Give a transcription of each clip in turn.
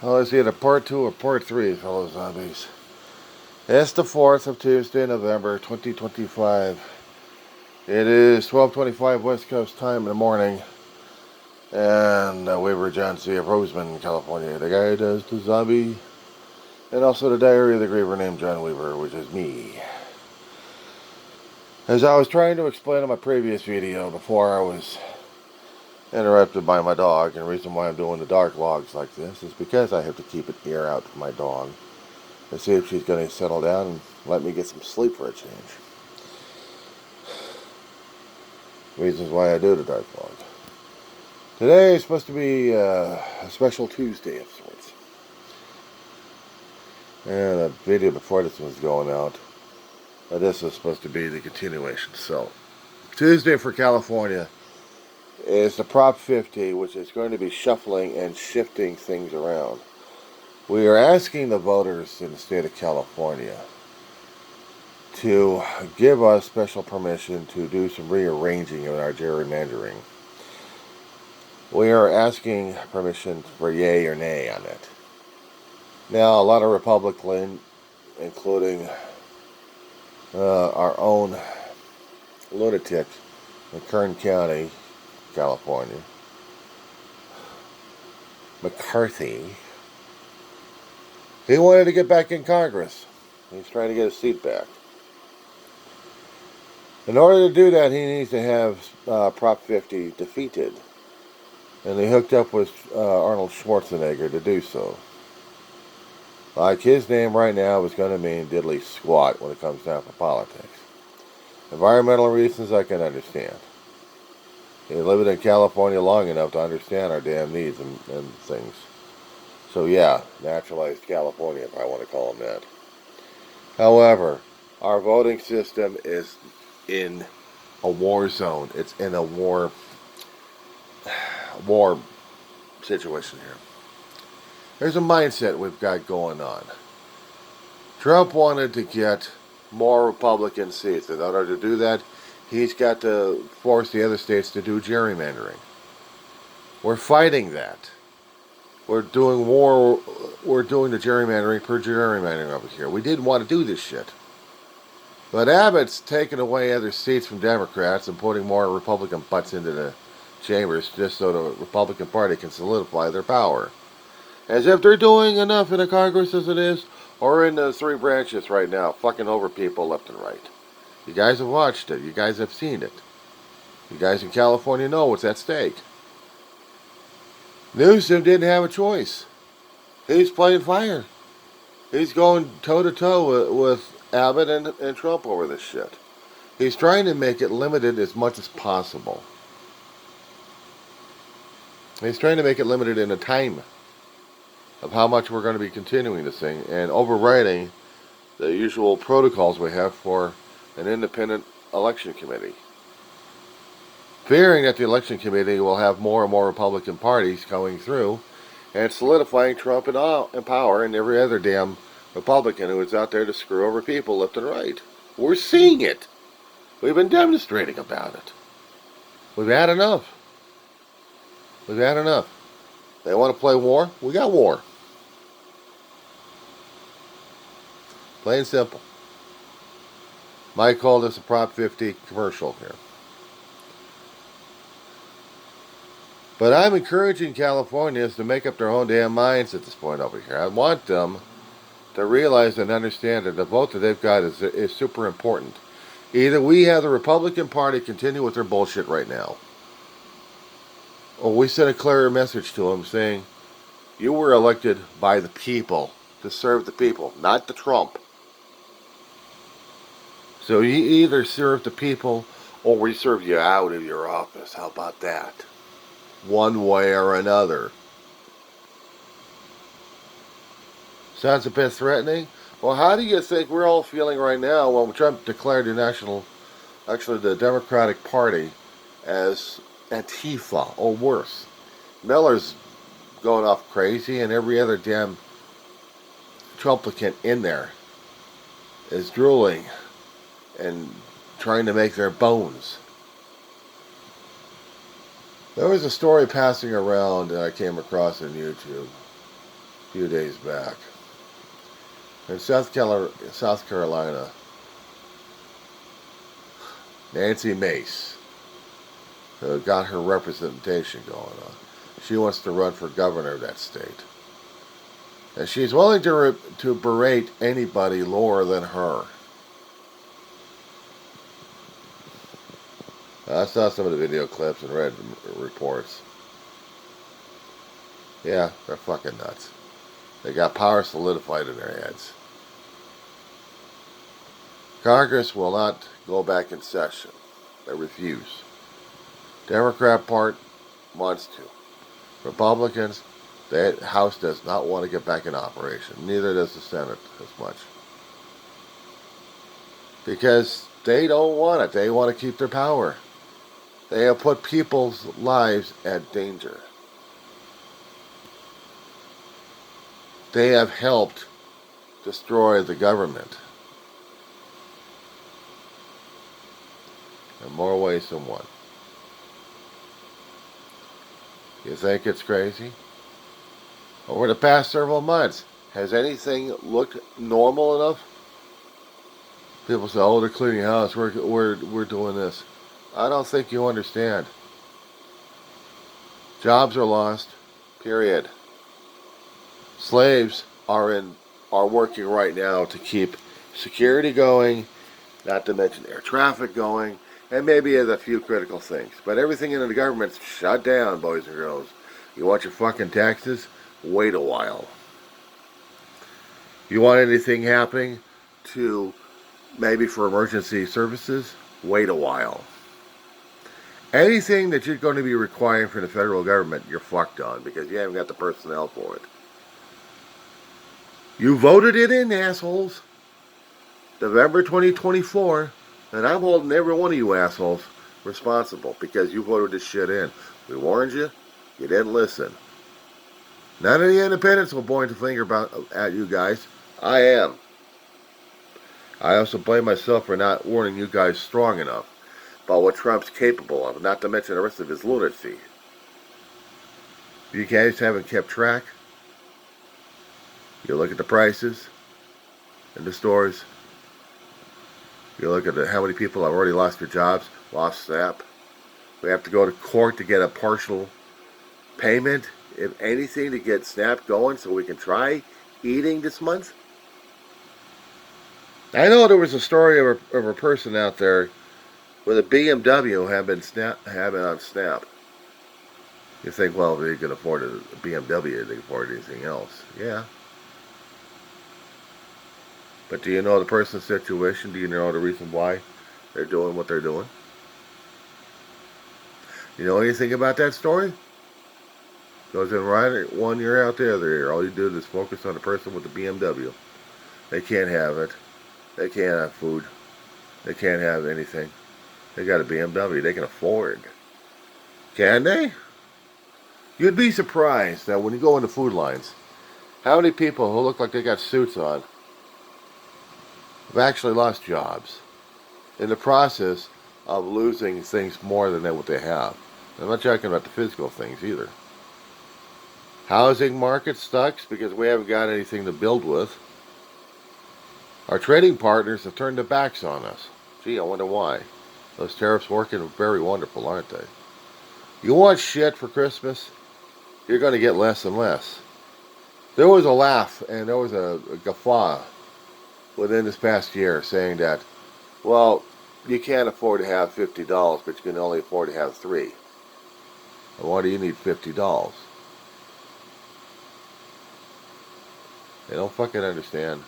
Oh, is it a part 2 or part 3, fellow zombies? It's the 4th of Tuesday, November 2025. It is 12:25 West Coast time in the morning. And Weaver John C. of Roseman, California. The guy who does the zombie and also the diary of the griever named John Weaver, which is me. As I was trying to explain in my previous video before I was interrupted by my dog, and the reason why I'm doing the dark vlogs like this is because I have to keep an ear out for my dog and see if she's going to settle down and let me get some sleep for a change. Reasons why I do the dark vlog. Today is supposed to be a special Tuesday of sorts. And a video before this was going out, this was supposed to be the continuation. So, Tuesday for California is the Prop 50, which is going to be shuffling and shifting things around. We are asking the voters in the state of California to give us special permission to do some rearranging in our gerrymandering. We are asking permission for yay or nay on it. Now, a lot of Republicans, including our own lunatic in Kern County, California, McCarthy, he wanted to get back in Congress. He's trying to get his seat back. In order to do that, he needs to have Prop 50 defeated. And they hooked up with Arnold Schwarzenegger to do so. Like, his name right now is going to mean diddly squat when it comes down to politics. Environmental reasons I can understand. You're living in California long enough to understand our damn needs and things. So yeah, naturalized California, if I want to call them that. However, our voting system is in a war zone. It's in a war situation here. There's a mindset we've got going on. Trump wanted to get more Republican seats. In order to do that, he's got to force the other states to do gerrymandering. We're fighting that. We're doing the gerrymandering per gerrymandering over here. We didn't want to do this shit. But Abbott's taking away other seats from Democrats and putting more Republican butts into the chambers just so the Republican Party can solidify their power. As if they're doing enough in the Congress as it is, or in the three branches right now, fucking over people left and right. You guys have watched it. You guys have seen it. You guys in California know what's at stake. Newsom didn't have a choice. He's playing fire. He's going toe-to-toe with Abbott and Trump over this shit. He's trying to make it limited as much as possible. He's trying to make it limited in a time of how much we're going to be continuing this thing and overriding the usual protocols we have for an independent election committee. Fearing that the election committee will have more and more Republican parties coming through and solidifying Trump in power and every other damn Republican who is out there to screw over people left and right. We're seeing it. We've been demonstrating about it. We've had enough. We've had enough. They want to play war? We got war. Plain and simple. Mike called this a Prop 50 commercial here. But I'm encouraging Californians to make up their own damn minds at this point over here. I want them to realize and understand that the vote that they've got is super important. Either we have the Republican Party continue with their bullshit right now, or we send a clearer message to them saying, you were elected by the people to serve the people, not the Trump. So you either serve the people or we serve you out of your office. How about that? One way or another. Sounds a bit threatening? Well, how do you think we're all feeling right now when Trump declared the Democratic Party as Antifa or worse? Miller's going off crazy and every other damn Trumplicant in there is drooling and trying to make their bones. There was a story passing around that I came across on YouTube a few days back. In South Carolina, Nancy Mace got her representation going on. She wants to run for governor of that state. And she's willing to berate anybody lower than her. I saw some of the video clips and read reports. Yeah, they're fucking nuts. They got power solidified in their heads. Congress will not go back in session. They refuse. Democrat part wants to. Republicans, the House does not want to get back in operation. Neither does the Senate as much. Because they don't want it. They want to keep their power. They have put people's lives at danger. They have helped destroy the government in more ways than one. You think it's crazy? Over the past several months, has anything looked normal enough? People say, "Oh, they're cleaning house. We're doing this." I don't think you understand. Jobs are lost. Period. Slaves are working right now to keep security going, not to mention air traffic going, and maybe as a few critical things. But everything in the government's shut down, boys and girls. You want your fucking taxes? Wait a while. You want anything happening to maybe for emergency services? Wait a while. Anything that you're going to be requiring from the federal government, you're fucked on because you haven't got the personnel for it. You voted it in, assholes. November 2024, and I'm holding every one of you assholes responsible because you voted this shit in. We warned you. You didn't listen. None of the independents will point the finger at you guys. I am. I also blame myself for not warning you guys strong enough about what Trump's capable of, not to mention the rest of his lunacy. You guys haven't kept track. You look at the prices in the stores. You look at how many people have already lost their jobs, lost SNAP. We have to go to court to get a partial payment, if anything, to get SNAP going so we can try eating this month. I know there was a story of a person out there with a BMW having on SNAP. You think, well, if they can afford a BMW, they can afford anything else. Yeah. But do you know the person's situation? Do you know the reason why they're doing what they're doing? You know anything about that story? Goes in right 1 year out the other year. All you do is focus on the person with the BMW. They can't have it. They can't have food. They can't have anything. They got a BMW they can afford. Can they? You'd be surprised that when you go into food lines, how many people who look like they got suits on have actually lost jobs in the process of losing things more than what they have. I'm not talking about the physical things either. Housing market sucks because we haven't got anything to build with. Our trading partners have turned their backs on us. Gee, I wonder why. Those tariffs working very wonderful, aren't they? You want shit for Christmas? You're going to get less and less. There was a laugh and there was a guffaw within this past year saying that, well, you can't afford to have $50, but you can only afford to have $3. And why do you need $50? They don't fucking understand.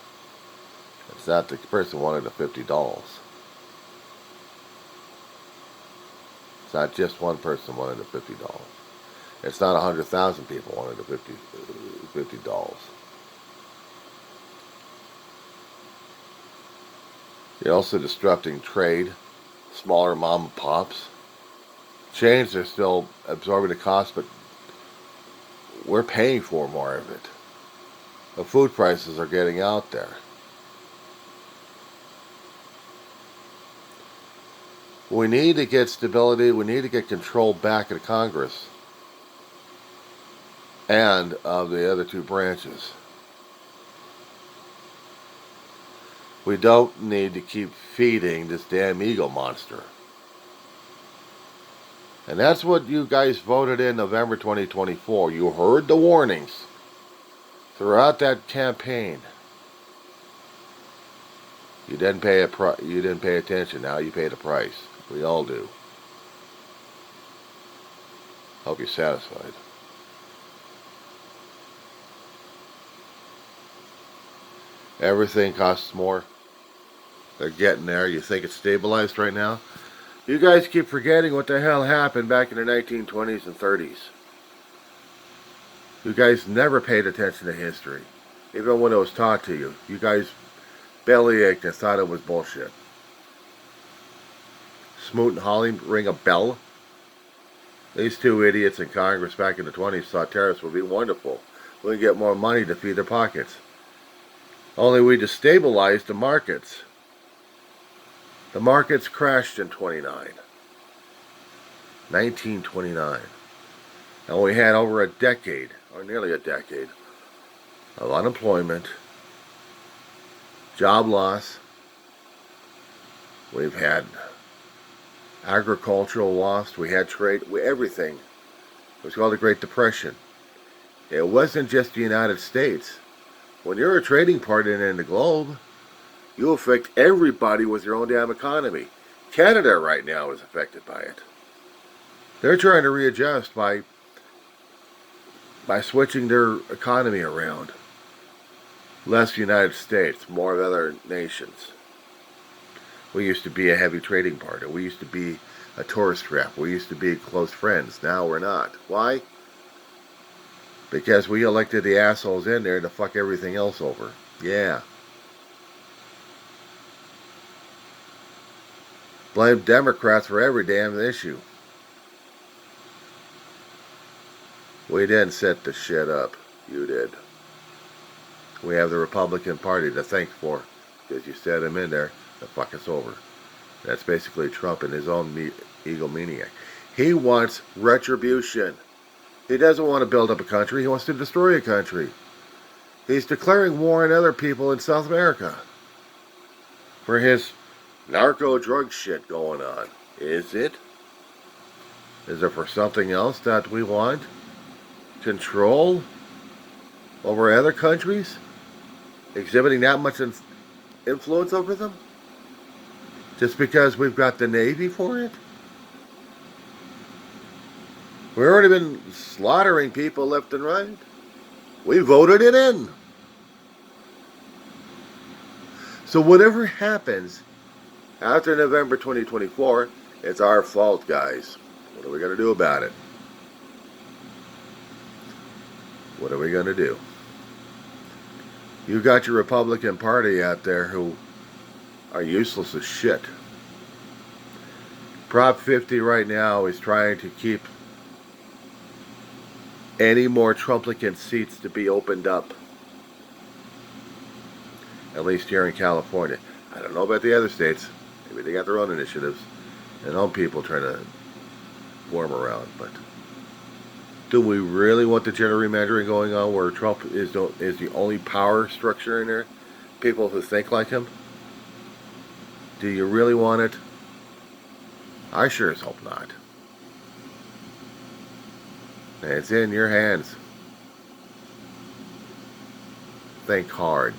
It's not the person wanted the $50. It's not just one person wanted the $50. It's not 100,000 people wanted the $50. You're also disrupting trade, smaller mom and pops. Chains are still absorbing the cost, but we're paying for more of it. The food prices are getting out there. We need to get stability. We need to get control back in Congress. and of the other two branches. We don't need to keep feeding this damn ego monster. And that's what you guys voted in November 2024. You heard the warnings throughout that campaign. You didn't pay attention. Now you pay the price. We all do. Hope you're satisfied. Everything costs more. They're getting there. You think it's stabilized right now? You guys keep forgetting what the hell happened back in the 1920s and 30s. You guys never paid attention to history. Even when it was taught to you. You guys bellyached and thought it was bullshit. Smoot and Hawley ring a bell? These two idiots in Congress back in the 20s thought tariffs would be wonderful. We'd get more money to feed their pockets. Only we destabilized the markets. The markets crashed in 1929. And we had over a decade, or nearly a decade, of unemployment, job loss. We've had agricultural loss. We had trade. Everything. It was called the Great Depression. It wasn't just the United States. When you're a trading partner in the globe, you affect everybody with your own damn economy. Canada right now is affected by it. They're trying to readjust by switching their economy around. Less United States, more of other nations. We used to be a heavy trading partner. We used to be a tourist trap. We used to be close friends. Now we're not. Why? Because we elected the assholes in there to fuck everything else over. Yeah. Blame Democrats for every damn issue. We didn't set the shit up. You did. We have the Republican Party to thank for, because you set him in there to fuck us over. That's basically Trump and his own egomaniac. He wants retribution. He doesn't want to build up a country. He wants to destroy a country. He's declaring war on other people in South America for his narco-drug shit going on. Is it? Is it for something else that we want? Control over other countries? Exhibiting that much influence over them? Just because we've got the Navy for it? We've already been slaughtering people left and right. We voted it in. So whatever happens after November 2024, it's our fault, guys. What are we going to do about it? What are we going to do? You got your Republican Party out there who are useless as shit. Prop50 right now is trying to keep any more Trumplicant seats to be opened up. At least here in California. I don't know about the other states. Maybe they got their own initiatives and own people trying to worm around. But do we really want the gerrymandering going on where Trump is the only power structure in there? People who think like him? Do you really want it? I sure as hope not. It's in your hands. Think hard.